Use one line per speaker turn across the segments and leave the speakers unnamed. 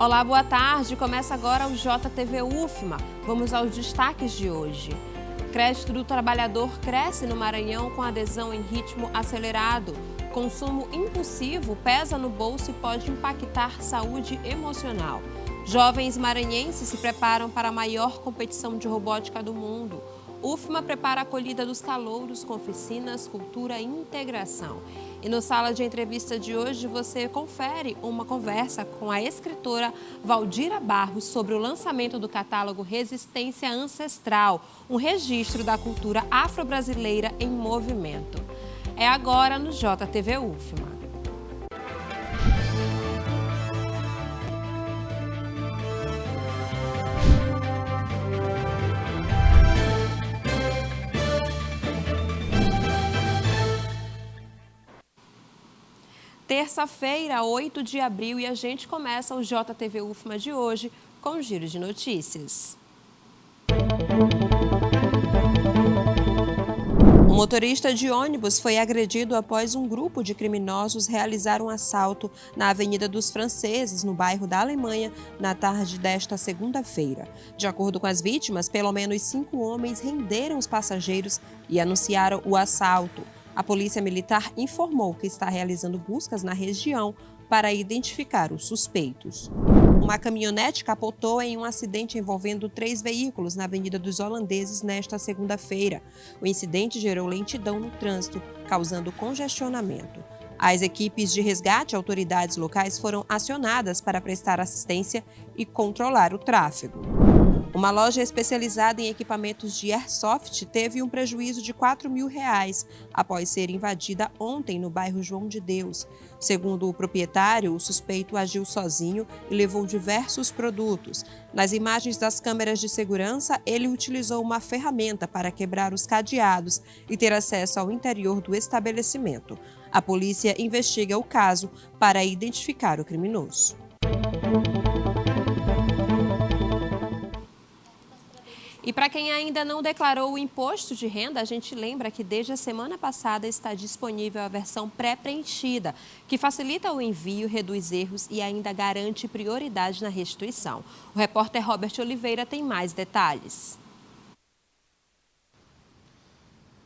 Olá, boa tarde. Começa agora o JTV UFMA. Vamos aos destaques de hoje. Crédito do trabalhador cresce no Maranhão com adesão em ritmo acelerado. Consumo impulsivo pesa no bolso e pode impactar saúde emocional. Jovens maranhenses se preparam para a maior competição de robótica do mundo. UFMA prepara a acolhida dos calouros com oficinas, cultura e integração. E no Sala de Entrevista de hoje você confere uma conversa com a escritora Valdira Barros sobre o lançamento do catálogo Resistência Ancestral, um registro da cultura afro-brasileira em movimento. É agora no JTV UFMA. Terça-feira, 8 de abril, e a gente começa o JTV UFMA de hoje com um giro de notícias. Um motorista de ônibus foi agredido após um grupo de criminosos realizar um assalto na Avenida dos Franceses, no bairro da Alemanha, na tarde desta segunda-feira. De acordo com as vítimas, pelo menos 5 homens renderam os passageiros e anunciaram o assalto. A Polícia Militar informou que está realizando buscas na região para identificar os suspeitos. Uma caminhonete capotou em um acidente envolvendo 3 veículos na Avenida dos Holandeses nesta segunda-feira. O incidente gerou lentidão no trânsito, causando congestionamento. As equipes de resgate e autoridades locais foram acionadas para prestar assistência e controlar o tráfego. Uma loja especializada em equipamentos de airsoft teve um prejuízo de R$ 4.000 após ser invadida ontem no bairro João de Deus. Segundo o proprietário, o suspeito agiu sozinho e levou diversos produtos. Nas imagens das câmeras de segurança, ele utilizou uma ferramenta para quebrar os cadeados e ter acesso ao interior do estabelecimento. A polícia investiga o caso para identificar o criminoso. E para quem ainda não declarou o imposto de renda, a gente lembra que desde a semana passada está disponível a versão pré-preenchida, que facilita o envio, reduz erros e ainda garante prioridade na restituição. O repórter Robert Oliveira tem mais detalhes.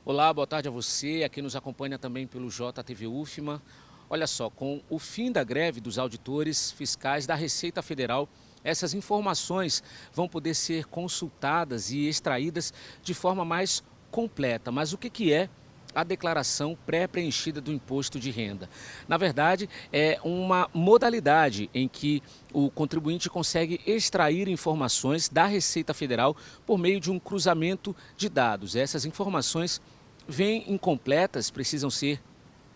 Olá, boa tarde a você, aqui nos acompanha também pelo JTV UFMA. Olha só, com o fim da greve dos auditores fiscais da Receita Federal, essas informações vão poder ser consultadas e extraídas de forma mais completa. Mas o que é a declaração pré-preenchida do imposto de renda? Na verdade, é uma modalidade em que o contribuinte consegue extrair informações da Receita Federal por meio de um cruzamento de dados. Essas informações vêm incompletas, precisam ser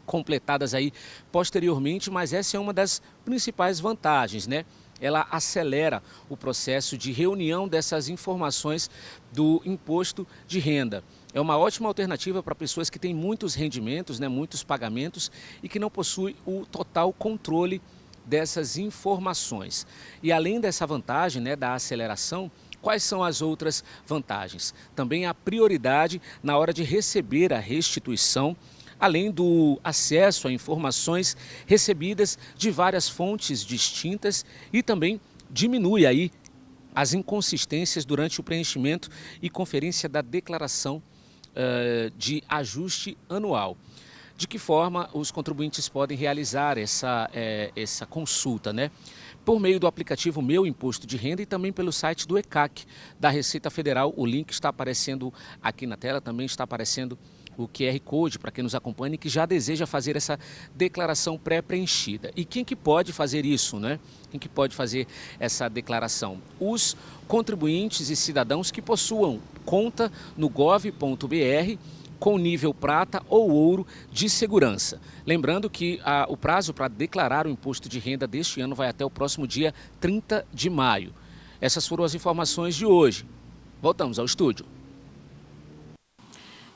completadas aí posteriormente, mas essa é uma das principais vantagens, né? Ela acelera o processo de reunião dessas informações do imposto de renda. É uma ótima alternativa para pessoas que têm muitos rendimentos, né, muitos pagamentos e que não possuem o total controle dessas informações. E além dessa vantagem, né, da aceleração, quais são as outras vantagens? Também a prioridade na hora de receber a restituição, além do acesso a informações recebidas de várias fontes distintas e também diminui aí as inconsistências durante o preenchimento e conferência da declaração de ajuste anual. De que forma os contribuintes podem realizar essa consulta, né? Por meio do aplicativo Meu Imposto de Renda e também pelo site do ECAC da Receita Federal. O link está aparecendo aqui na tela, também está aparecendo o QR Code para quem nos acompanha e que já deseja fazer essa declaração pré-preenchida. E quem que pode fazer isso, né? Quem que pode fazer essa declaração? Os contribuintes e cidadãos que possuam conta no gov.br com nível prata ou ouro de segurança. Lembrando que o prazo para declarar o imposto de renda deste ano vai até o próximo dia 30 de maio. Essas foram as informações de hoje. Voltamos ao estúdio.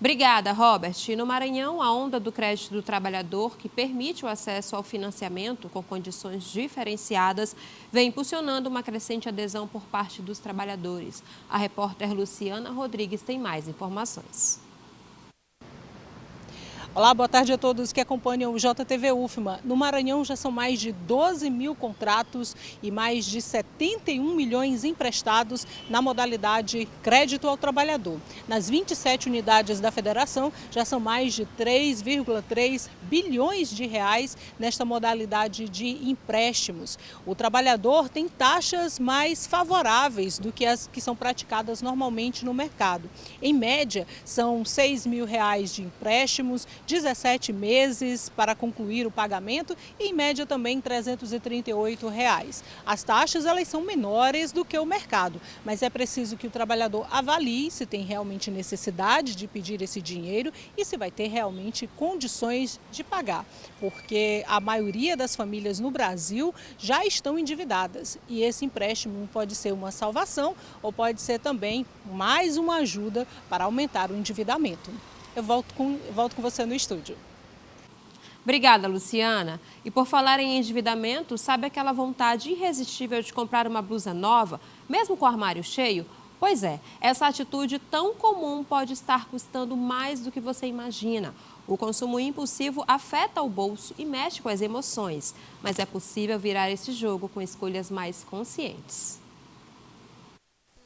Obrigada, Robert. No Maranhão, a onda do crédito do trabalhador, que permite o acesso ao financiamento com condições diferenciadas, vem impulsionando uma crescente adesão por parte dos trabalhadores. A repórter Luciana Rodrigues tem mais informações.
Olá, boa tarde a todos que acompanham o JTV UFMA. No Maranhão já são mais de 12 mil contratos e mais de 71 milhões emprestados na modalidade crédito ao trabalhador. Nas 27 unidades da federação já são mais de 3,3 bilhões de reais nesta modalidade de empréstimos. O trabalhador tem taxas mais favoráveis do que as que são praticadas normalmente no mercado. Em média, são R$6 mil de empréstimos, 17 meses para concluir o pagamento e, em média, também R$ 338. As taxas elas são menores do que o mercado, mas é preciso que o trabalhador avalie se tem realmente necessidade de pedir esse dinheiro e se vai ter realmente condições de pagar, porque a maioria das famílias no Brasil já estão endividadas e esse empréstimo pode ser uma salvação ou pode ser também mais uma ajuda para aumentar o endividamento. Eu volto com você no estúdio.
Obrigada, Luciana. E por falar em endividamento, sabe aquela vontade irresistível de comprar uma blusa nova, mesmo com o armário cheio? Pois é, essa atitude tão comum pode estar custando mais do que você imagina. O consumo impulsivo afeta o bolso e mexe com as emoções, mas é possível virar esse jogo com escolhas mais conscientes.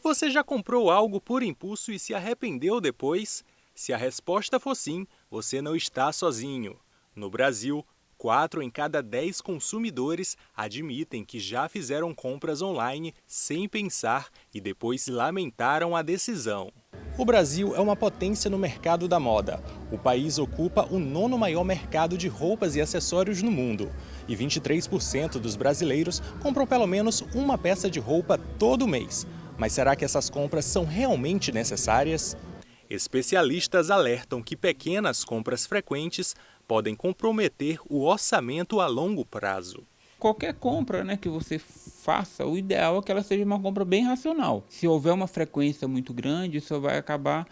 Você já comprou algo por impulso e se arrependeu depois? Se a resposta for sim, você não está sozinho. No Brasil, 4 em cada 10 consumidores admitem que já fizeram compras online sem pensar e depois lamentaram a decisão. O Brasil é uma potência no mercado da moda. O país ocupa o 9º maior mercado de roupas e acessórios no mundo. E 23% dos brasileiros compram pelo menos uma peça de roupa todo mês. Mas será que essas compras são realmente necessárias? Especialistas alertam que pequenas compras frequentes podem comprometer o orçamento a longo prazo.
Qualquer compra, que você faça, o ideal é que ela seja uma compra bem racional. Se houver uma frequência muito grande, isso vai acabar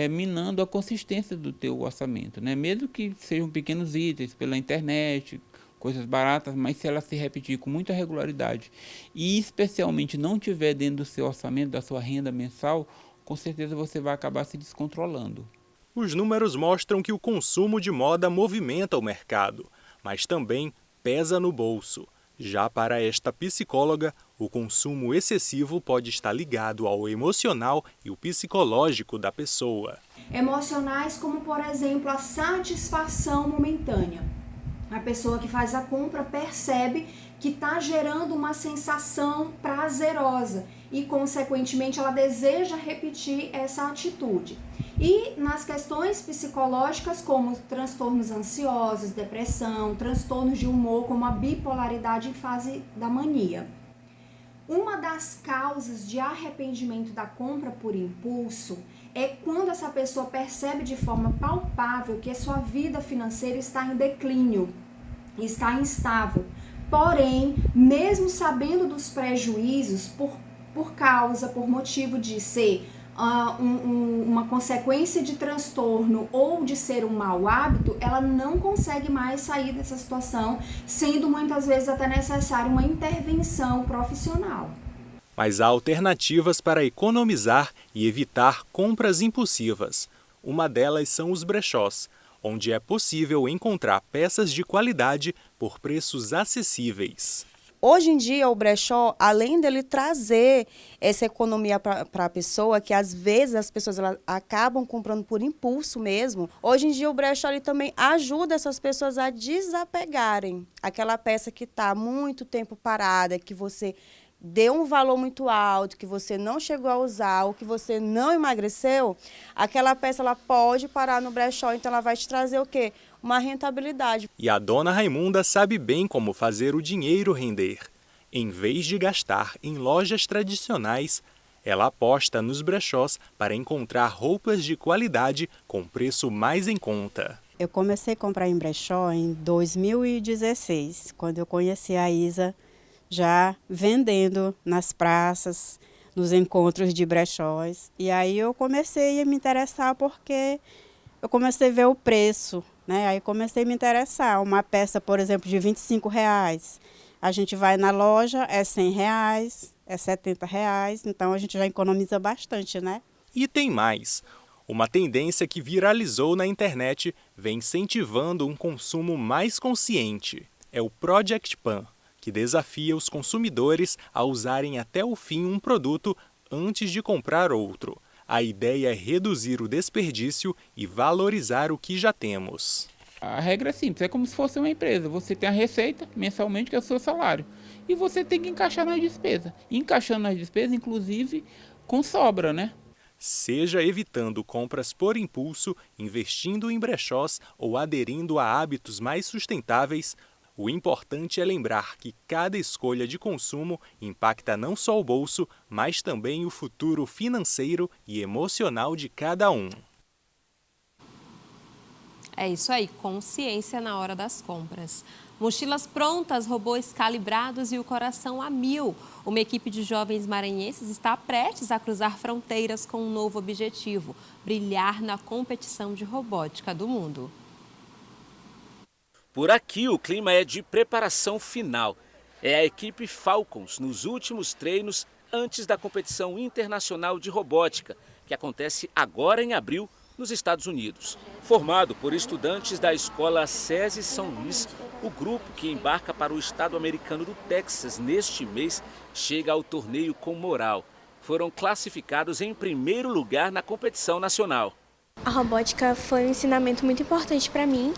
minando a consistência do teu orçamento, Mesmo que sejam pequenos itens pela internet, coisas baratas, mas se ela se repetir com muita regularidade e especialmente não tiver dentro do seu orçamento, da sua renda mensal, com certeza você vai acabar se descontrolando.
Os números mostram que o consumo de moda movimenta o mercado, mas também pesa no bolso. Já para esta psicóloga, o consumo excessivo pode estar ligado ao emocional e o psicológico da pessoa.
Emocionais como, por exemplo, a satisfação momentânea. A pessoa que faz a compra percebe que está gerando uma sensação prazerosa e, consequentemente, ela deseja repetir essa atitude. E nas questões psicológicas, como transtornos ansiosos, depressão, transtornos de humor, como a bipolaridade em fase da mania. Uma das causas de arrependimento da compra por impulso é quando essa pessoa percebe de forma palpável que a sua vida financeira está em declínio, está instável. Porém, mesmo sabendo dos prejuízos, por motivo de ser uma consequência de transtorno ou de ser um mau hábito, ela não consegue mais sair dessa situação, sendo muitas vezes até necessária uma intervenção profissional.
Mas há alternativas para economizar e evitar compras impulsivas. Uma delas são os brechós, onde é possível encontrar peças de qualidade por preços acessíveis.
Hoje em dia, o brechó, além dele trazer essa economia para a pessoa, que às vezes as pessoas elas acabam comprando por impulso mesmo, hoje em dia o brechó ele também ajuda essas pessoas a desapegarem aquela peça que está muito tempo parada, que você deu um valor muito alto, que você não chegou a usar, ou que você não emagreceu, aquela peça ela pode parar no brechó, então ela vai te trazer o quê? Uma rentabilidade.
E a dona Raimunda sabe bem como fazer o dinheiro render. Em vez de gastar em lojas tradicionais, ela aposta nos brechós para encontrar roupas de qualidade com preço mais em conta.
Eu comecei a comprar em brechó em 2016, quando eu conheci a Isa, já vendendo nas praças, nos encontros de brechós. E aí eu comecei a me interessar porque eu comecei a ver o preço, Aí comecei a me interessar. Uma peça, por exemplo, de R$25, a gente vai na loja, é R$100, é R$70, então a gente já economiza bastante,
E tem mais. Uma tendência que viralizou na internet vem incentivando um consumo mais consciente. É o Project Pan, que desafia os consumidores a usarem até o fim um produto antes de comprar outro. A ideia é reduzir o desperdício e valorizar o que já temos.
A regra é simples, é como se fosse uma empresa. Você tem a receita mensalmente, que é o seu salário, e você tem que encaixar nas despesas. Encaixando nas despesas, inclusive, com sobra, né?
Seja evitando compras por impulso, investindo em brechós ou aderindo a hábitos mais sustentáveis, o importante é lembrar que cada escolha de consumo impacta não só o bolso, mas também o futuro financeiro e emocional de cada um.
É isso aí, consciência na hora das compras. Mochilas prontas, robôs calibrados e o coração a mil. Uma equipe de jovens maranhenses está prestes a cruzar fronteiras com um novo objetivo: brilhar na competição de robótica do mundo.
Por aqui, o clima é de preparação final. É a equipe Falcons nos últimos treinos antes da competição internacional de robótica, que acontece agora em abril, nos Estados Unidos. Formado por estudantes da escola SESI São Luís, o grupo que embarca para o estado americano do Texas neste mês chega ao torneio com moral. Foram classificados em primeiro lugar na competição nacional.
A robótica foi um ensinamento muito importante para mim.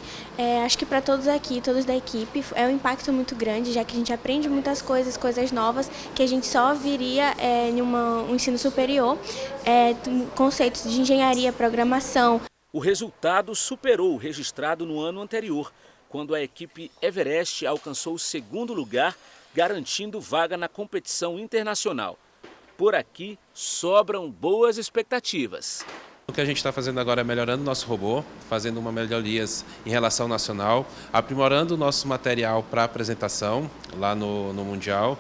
Acho que para todos aqui, todos da equipe, é um impacto muito grande, já que a gente aprende muitas coisas novas, que a gente só viria em um ensino superior, conceitos de engenharia, programação.
O resultado superou o registrado no ano anterior, quando a equipe Everest alcançou o segundo lugar, garantindo vaga na competição internacional. Por aqui, sobram boas expectativas.
O que a gente está fazendo agora é melhorando o nosso robô, fazendo uma melhorias em relação nacional, aprimorando o nosso material para apresentação lá no Mundial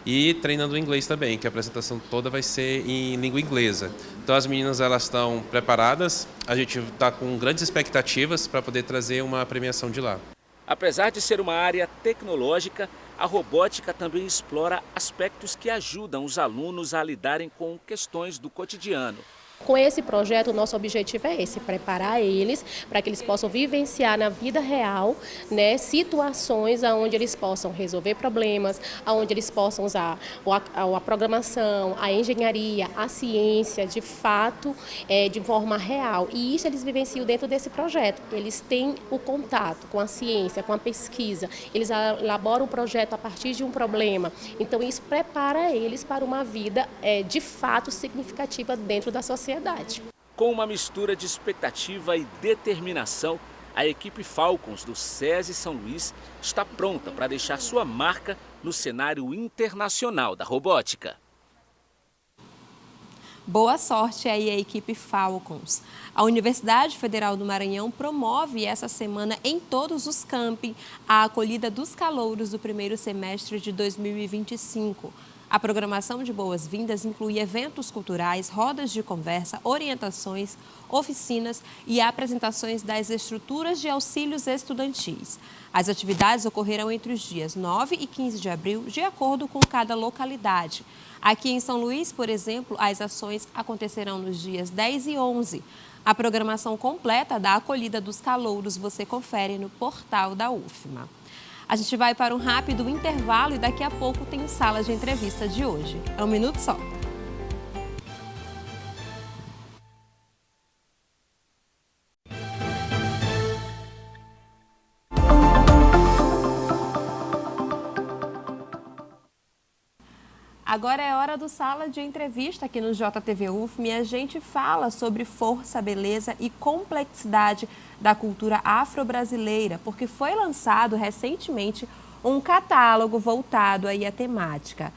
e treinando o inglês também, que a apresentação toda vai ser em língua inglesa. Então as meninas elas estão preparadas, a gente está com grandes expectativas para poder trazer uma premiação de lá.
Apesar de ser uma área tecnológica, a robótica também explora aspectos que ajudam os alunos a lidarem com questões do cotidiano.
Com esse projeto, o nosso objetivo é esse: preparar eles para que eles possam vivenciar na vida real, né, situações onde eles possam resolver problemas, onde eles possam usar a programação, a engenharia, a ciência, de fato, de forma real. E isso eles vivenciam dentro desse projeto. Eles têm o contato com a ciência, com a pesquisa, eles elaboram o projeto a partir de um problema. Então, isso prepara eles para uma vida, de fato, significativa dentro da sociedade.
Com uma mistura de expectativa e determinação, a equipe Falcons do SESI São Luís está pronta para deixar sua marca no cenário internacional da robótica.
Boa sorte aí à equipe Falcons. A Universidade Federal do Maranhão promove essa semana em todos os campi a acolhida dos calouros do primeiro semestre de 2025. A programação de boas-vindas inclui eventos culturais, rodas de conversa, orientações, oficinas e apresentações das estruturas de auxílios estudantis. As atividades ocorrerão entre os dias 9 e 15 de abril, de acordo com cada localidade. Aqui em São Luís, por exemplo, as ações acontecerão nos dias 10 e 11. A programação completa da acolhida dos calouros você confere no portal da UFMA. A gente vai para um rápido intervalo e daqui a pouco tem o Sala de Entrevista de hoje. É um minuto só. Agora é hora do Sala de Entrevista aqui no JTV UFMA e a gente fala sobre força, beleza e complexidade da cultura afro-brasileira, porque foi lançado recentemente um catálogo voltado aí à temática.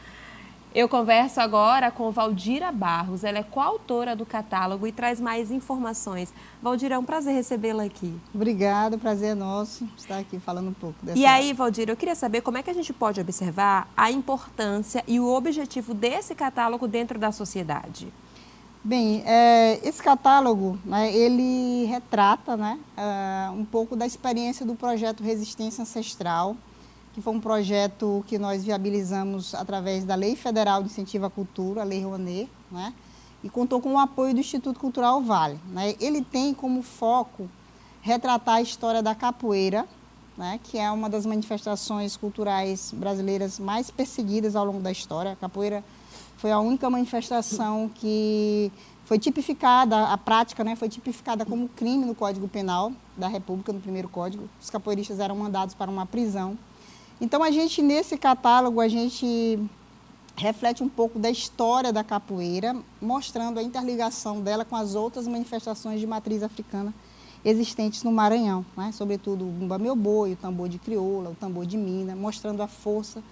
Eu converso agora com Valdira Barros, ela é coautora do catálogo e traz mais informações. Valdira, é um prazer recebê-la aqui.
Obrigada, prazer é nosso estar aqui falando um pouco dessa.
E aí, Valdira, eu queria saber como é que a gente pode observar a importância e o objetivo desse catálogo dentro da sociedade.
Bem, esse catálogo, né, ele retrata, né, um pouco da experiência do projeto Resistência Ancestral, que foi um projeto que nós viabilizamos através da Lei Federal de Incentivo à Cultura, a Lei Rouanet, né? e contou com o apoio do Instituto Cultural Vale, né? Ele tem como foco retratar a história da capoeira, né, que é uma das manifestações culturais brasileiras mais perseguidas ao longo da história. A capoeira foi a única manifestação que foi tipificada, a prática, né, foi tipificada como crime no Código Penal da República, no primeiro código. Os capoeiristas eram mandados para uma prisão. Então, nesse catálogo, a gente reflete um pouco da história da capoeira, mostrando a interligação dela com as outras manifestações de matriz africana existentes no Maranhão, né? Sobretudo o bumba meu boi, o tambor de crioula, o tambor de mina, mostrando a força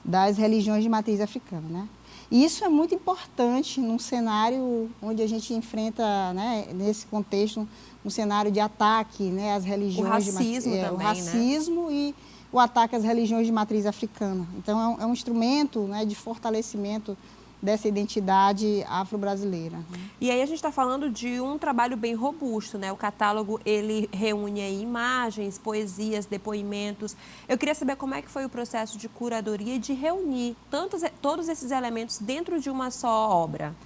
das religiões de matriz africana, né? E isso é muito importante num cenário onde a gente enfrenta, né, nesse contexto, um cenário de ataque, né, às religiões
o racismo também,
o racismo, né? E o ataque às religiões de matriz africana. Então é um instrumento, né, de fortalecimento dessa identidade afro-brasileira.
E aí a gente está falando de um trabalho bem robusto, né? O catálogo, ele reúne aí imagens, poesias, depoimentos. Eu queria saber como é que foi o processo de curadoria e de reunir todos esses elementos dentro de uma só obra.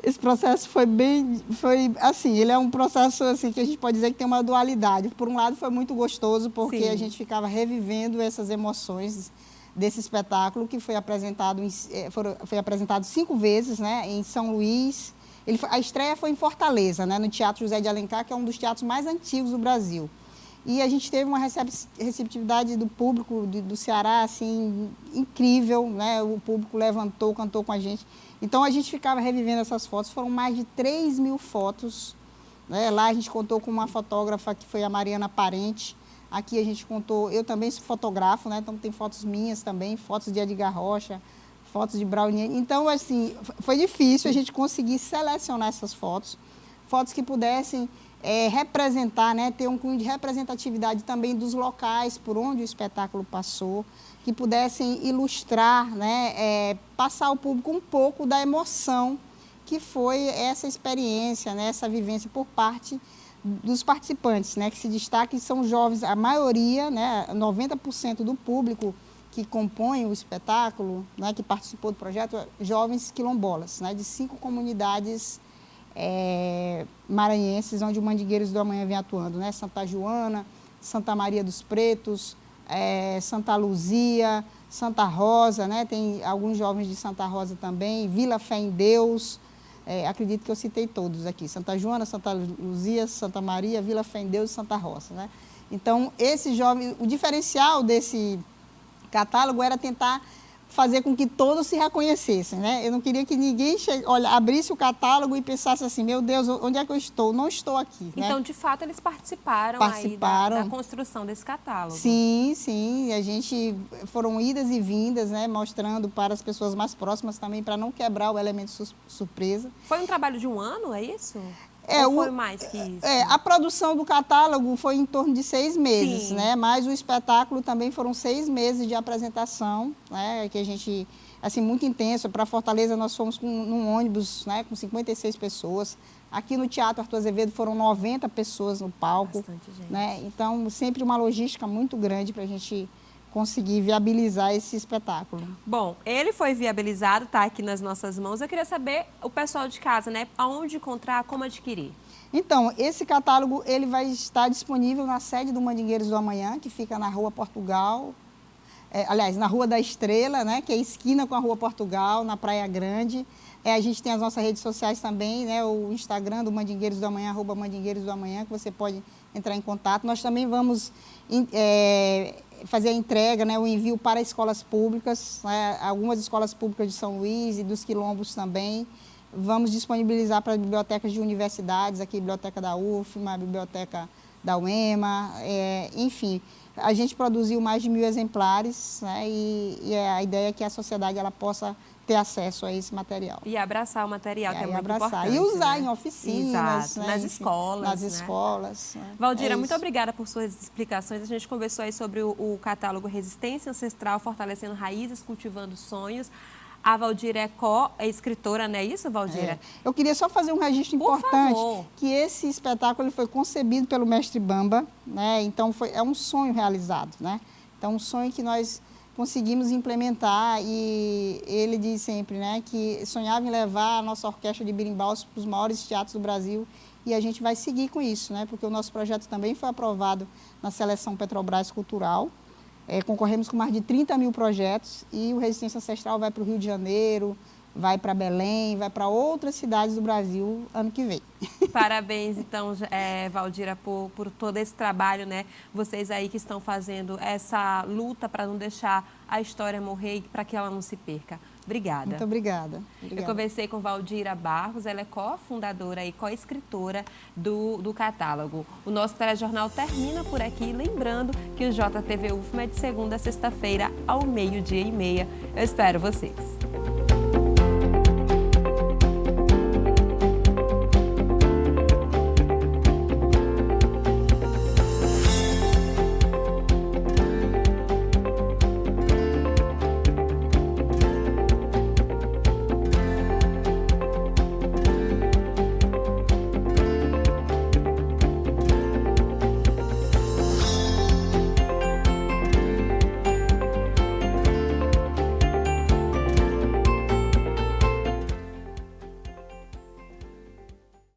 Esse processo foi assim, ele é um processo assim, que a gente pode dizer que tem uma dualidade. Por um lado foi muito gostoso, porque
Sim.
a gente ficava revivendo essas emoções desse espetáculo, que foi apresentado 5 vezes, né, em São Luís. A estreia foi em Fortaleza, né, no Teatro José de Alencar, que é um dos teatros mais antigos do Brasil. E a gente teve uma receptividade do público do Ceará, assim, incrível, né? O público levantou, cantou com a gente. Então, a gente ficava revivendo essas fotos. Foram mais de 3.000 fotos, né? Lá a gente contou com uma fotógrafa, que foi a Mariana Parente. Aqui a gente contou, eu também sou fotógrafo, né? Então tem fotos minhas também, fotos de Edgar Rocha, fotos de Brownie. Então, assim, foi difícil a gente conseguir selecionar essas fotos que pudessem representar, né? Ter um cunho de representatividade também dos locais por onde o espetáculo passou, que pudessem ilustrar, né? Passar ao público um pouco da emoção que foi essa experiência, né? Essa vivência por parte dos participantes, né, que se destaca são jovens, a maioria, né, 90% do público que compõe o espetáculo, né, que participou do projeto, jovens quilombolas, né, de 5 comunidades maranhenses, onde o Mandingueiros do Amanhã vem atuando, né, Santa Joana, Santa Maria dos Pretos, Santa Luzia, Santa Rosa, né, tem alguns jovens de Santa Rosa também, Vila Fé em Deus. Acredito que eu citei todos aqui, Santa Joana, Santa Luzia, Santa Maria, Vila Fé em Deus e Santa Rosa, né? Então, esse jovem, o diferencial desse catálogo era tentar fazer com que todos se reconhecessem, né? Eu não queria que ninguém abrisse o catálogo e pensasse assim, meu Deus, onde é que eu estou? Não estou aqui.
Então,
né?
de fato, eles participaram aí da construção desse catálogo.
Sim, sim. A gente foram idas e vindas, né? Mostrando para as pessoas mais próximas também, para não quebrar o elemento surpresa.
Foi um trabalho de um ano, é isso? Ou foi mais que isso?
A produção do catálogo foi em torno de 6 meses,
Sim.
né? Mas o espetáculo também foram 6 meses de apresentação, né? Que a gente, assim, muito intenso. Para Fortaleza nós fomos num ônibus, né? Com 56 pessoas. Aqui no Teatro Arthur Azevedo foram 90 pessoas no palco.
Bastante gente.
Né? Então, sempre uma logística muito grande para a gente conseguir viabilizar esse espetáculo.
Bom, ele foi viabilizado, está aqui nas nossas mãos. Eu queria saber, o pessoal de casa, né? Aonde encontrar, como adquirir?
Então, esse catálogo ele vai estar disponível na sede do Mandingueiros do Amanhã, que fica na Rua Portugal, aliás, na Rua da Estrela, né? Que é esquina com a Rua Portugal, na Praia Grande. A gente tem as nossas redes sociais também, né? O Instagram do Mandingueiros do Amanhã, @Mandingueiros do Amanhã, que você pode entrar em contato. Nós também vamos fazer a entrega, né, o envio para escolas públicas, né, algumas escolas públicas de São Luís e dos quilombos também. Vamos disponibilizar para bibliotecas de universidades, aqui a Biblioteca da UFMA, a Biblioteca da UEMA, enfim. A gente produziu mais de 1.000 exemplares, né, e a ideia é que a sociedade ela possa ter acesso a esse material.
E abraçar o material, que é muito importante.
E usar, né? Em
Exato,
oficinas, né?
nas escolas.
Nas escolas.
Né? Valdira, muito obrigada por suas explicações. A gente conversou aí sobre o catálogo Resistência Ancestral, Fortalecendo Raízes, Cultivando Sonhos. A Valdira é escritora, não é isso, Valdira?
Eu queria só fazer um registro importante, que esse espetáculo ele foi concebido pelo mestre Bamba, né? Então é um sonho realizado, né? Então um sonho que nós conseguimos implementar, e ele diz sempre, né, que sonhava em levar a nossa orquestra de berimbau para os maiores teatros do Brasil, e a gente vai seguir com isso, né, porque o nosso projeto também foi aprovado na seleção Petrobras Cultural. Concorremos com mais de 30 mil projetos, e o Resistência Ancestral vai para o Rio de Janeiro, vai para Belém, vai para outras cidades do Brasil ano que vem.
Parabéns, então, Valdira, por todo esse trabalho, né? Vocês aí que estão fazendo essa luta para não deixar a história morrer e para que ela não se perca. Obrigada.
Muito obrigada.
Eu conversei com Valdira Barros, ela é co-fundadora e co-escritora do catálogo. O nosso telejornal termina por aqui, lembrando que o JTV UFMA é de segunda a sexta-feira ao 12:30. Eu espero vocês.